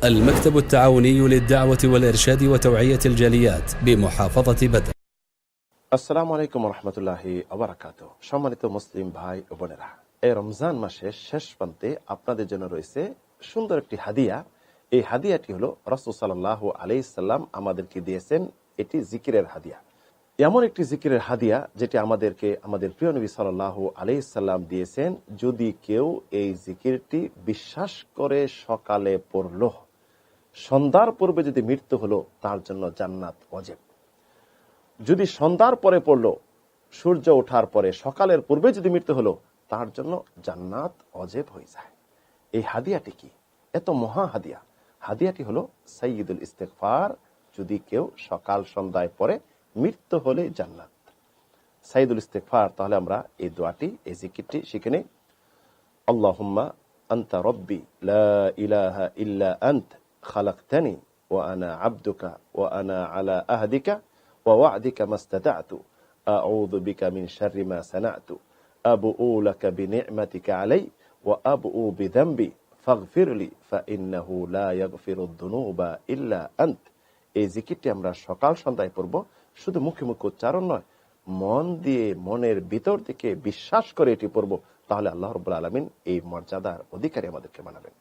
المكتب التعاوني للدعوة والإرشاد وتوعية الجاليات بمحافظة بدر। আসসালামু আলাইকুম ওয়া রাহমাতুল্লাহি ওয়া বারাকাতুহু। সম্মানিত মুসলিম ভাই ও বোনেরা, এই রমজান মাসের শেষ প্রান্তে আপনাদের জন্য রয়েছে সুন্দর একটি হাদিয়া। এই হাদিয়াটি হলো রাসূল সাল্লাল্লাহু আলাইহি সাল্লাম আমাদেরকে দিয়েছেন। এটি জিকিরের হাদিয়া, এমন একটি জিকিরের হাদিয়া যেটি আমাদেরকে আমাদের প্রিয় নবী সাল্লাল্লাহু আলাইহি সাল্লাম দিয়েছেন। যদি কেউ এই জিকিরটি বিশ্বাস করে সকালে পড়ল, সন্ধ্যার পূর্বে যদি মৃত্যু হলো, তার জন্য জান্নাত ওয়াজিব। যদি সন্ধ্যার পরে পড়লো, সূর্য ওঠার পরে সকালের পূর্বে যদি মৃত্যু হলো, তার জন্য জান্নাত ওয়াজিব হয়ে যায়। এই হাদিয়াটি কি? এত মহা হাদিয়া। হাদিয়াটি হলো সাইয়্যিদুল ইস্তিগফার। যদি কেউ সকাল সন্ধ্যায় পরে মৃত্যু হলে জান্নাত। সাইয়্যিদুল ইস্তিগফার, তাহলে আমরা এই দোয়াটি, এই জিকিরটি শিখে নেই। আল্লাহুম্মা আনতা রাব্বি লা ইলাহা ইল্লা আনত খালাকতানি ওয়া আনা আবদুকা ওয়া আনা আলা আহদিকা ووعدك ما استطعت أعوذ بك من شر ما صنعت أبوء لك بنعمتك علي وأبوء بذنبي فاغفر لي فإنه لا يغفر الذنوب إلا أنت। এই জিকিরটি আমরা সকাল সন্ধ্যায় পড়ব। শুধু মুখে মুখে উচ্চারণ নয়, মন দিয়ে, মনের ভিতর থেকে বিশ্বাস করে এটি পড়ব। তাহলে আল্লাহ রাব্বুল আলামিন এই মর্যাদার অধিকারী আমাদেরকে বানাবেন।